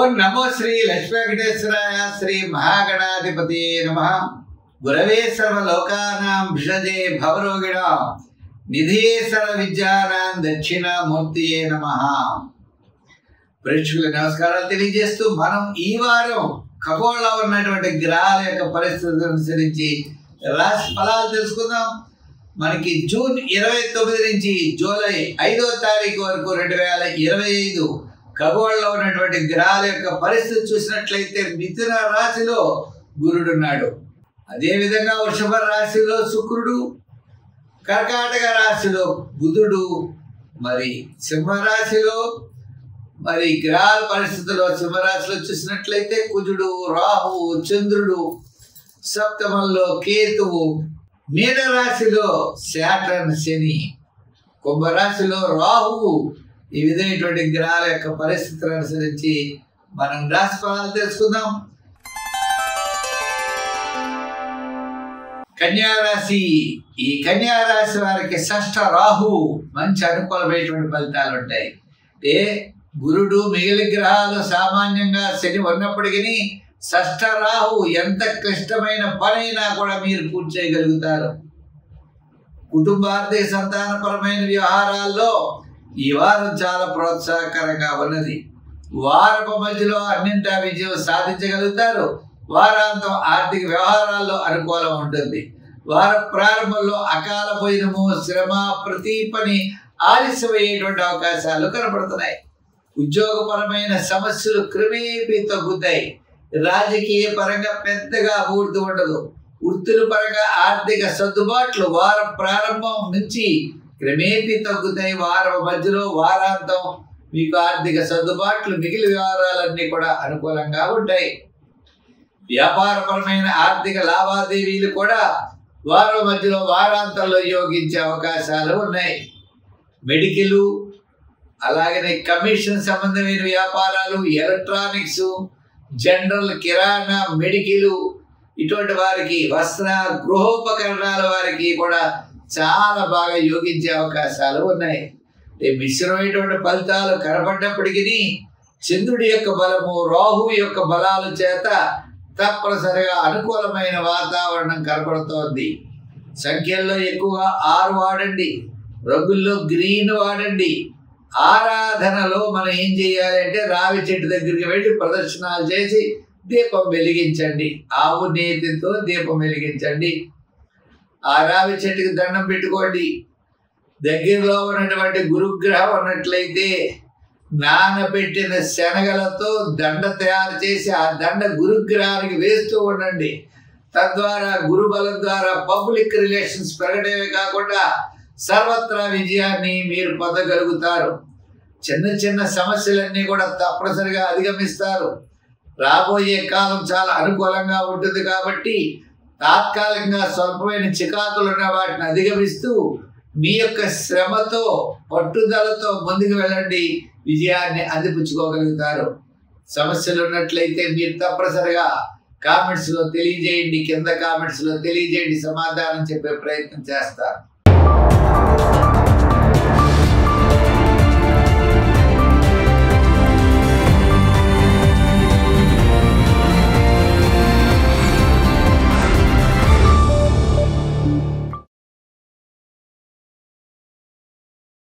ఓం నమో శ్రీ లక్ష్మీ వెంకటేశ్వరాయ శ్రీ మహాగణాధిపతి నమః. గురవే సర్వలోకానాం భిషజే భవరోగిణాం నిధియే సర్వ విద్యానాం దక్షిణామూర్తియే నమః. ప్రేక్షకులకు నమస్కారాలు తెలియజేస్తూ మనం ఈ వారం ఖగోళంలో ఉన్నటువంటి గ్రహాల యొక్క పరిస్థితులను అనుసరించి రాశి ఫలాలు తెలుసుకుందాం. మనకి జూన్ 29 నుంచి జూలై 5వ తారీఖు వరకు 2025 ఖగోళంలో ఉన్నటువంటి గ్రహాల యొక్క పరిస్థితి చూసినట్లయితే మిథున రాశిలో గురుడున్నాడు. అదేవిధంగా వృషభ రాశిలో శుక్రుడు, కర్కాటక రాశిలో బుధుడు, మరి సింహరాశిలో మరి గ్రహాల పరిస్థితుల్లో సింహరాశిలో చూసినట్లయితే కుజుడు, రాహువు, చంద్రుడు, సప్తమంలో కేతువు, మీనరాశిలో శాటర్న్ శని, కుంభరాశిలో రాహువు. ఈ విధమైనటువంటి గ్రహాల యొక్క పరిస్థితులను అనుసరించి మనం రాశి ఫలాలు తెలుసుకుందాం. కన్యారాశి. ఈ కన్యారాశి వారికి షష్ఠ రాహు మంచి అనుకూలమైనటువంటి ఫలితాలు ఉంటాయి. అంటే గురుడు మిగిలిన గ్రహాలు సామాన్యంగా శని ఉన్నప్పటికీ షష్ఠ రాహు ఎంత క్లిష్టమైన పనైనా కూడా మీరు పూర్తి చేయగలుగుతారు. కుటుంబార్థిక సంతానపరమైన వ్యవహారాల్లో ఈ వారం చాలా ప్రోత్సాహకరంగా ఉన్నది. వారపు మధ్యలో అన్నింటా విజయం సాధించగలుగుతారు. వారాంతం ఆర్థిక వ్యవహారాల్లో అనుకూలం ఉంటుంది. వార ప్రారంభంలో అకాల భోజనము, శ్రమ, ప్రతి పని ఆలస్యమయ్యేటువంటి అవకాశాలు కనపడుతున్నాయి. ఉద్యోగపరమైన సమస్యలు క్రమేపీ తగ్గుతాయి. రాజకీయ పరంగా పెద్దగా అభివృద్ధి ఉండదు. వృత్తుల పరంగా ఆర్థిక సర్దుబాట్లు వారం ప్రారంభం నుంచి క్రమేపీ తగ్గుతాయి. వారం మధ్యలో వారాంతం మీకు ఆర్థిక సర్దుబాట్లు, మిగిలిన వ్యవహారాలన్నీ కూడా అనుకూలంగా ఉంటాయి. వ్యాపారపరమైన ఆర్థిక లావాదేవీలు కూడా వారం మధ్యలో వారాంతంలో యోగించే అవకాశాలు ఉన్నాయి. మెడికల్, అలాగనే కమిషన్ సంబంధమైన వ్యాపారాలు, ఎలక్ట్రానిక్స్, జనరల్, కిరాణా, మెడికల్ ఇటువంటి వారికి, వస్త్ర గృహోపకరణాల వారికి కూడా చాలా బాగా యోగించే అవకాశాలు ఉన్నాయి. మిశ్రమైనటువంటి ఫలితాలు కనపడ్డప్పటికీ చంద్రుడి యొక్క బలము, రాహువు యొక్క బలాల చేత తప్పనిసరిగా అనుకూలమైన వాతావరణం కనపడుతోంది. సంఖ్యల్లో ఎక్కువగా 6 వాడండి, రంగుల్లో గ్రీన్ వాడండి. ఆరాధనలో మనం ఏం చేయాలి అంటే రావి చెట్టు దగ్గరికి వెళ్ళి ప్రదర్శనలు చేసి దీపం వెలిగించండి. ఆవు నేతితో దీపం వెలిగించండి. ఆ రావి చెట్టుకి దండం పెట్టుకోండి. దగ్గరలో ఉన్నటువంటి గురుగ్రహం ఉన్నట్లయితే నానబెట్టిన శనగలతో దండ తయారు చేసి ఆ దండ గురుగ్రహానికి వేస్తూ ఉండండి. తద్వారా గురుబలం ద్వారా పబ్లిక్ రిలేషన్స్ పెరగడమే కాకుండా సర్వత్రా విజయాన్ని మీరు పొందగలుగుతారు. చిన్న చిన్న సమస్యలన్నీ కూడా తప్పనిసరిగా అధిగమిస్తారు. రాబోయే కాలం చాలా అనుకూలంగా ఉంటుంది కాబట్టి తాత్కాలికంగా స్వల్పమైన చికాకులు ఉన్న వాటిని అధిగమిస్తూ మీ యొక్క శ్రమతో, పట్టుదలతో ముందుకు వెళ్ళండి. విజయాన్ని అందిపుచ్చుకోగలుగుతారు. సమస్యలు ఉన్నట్లయితే మీరు తప్పనిసరిగా కామెంట్స్లో తెలియజేయండి. కింద కామెంట్స్లో తెలియజేయండి. సమాధానం చెప్పే ప్రయత్నం చేస్తారు.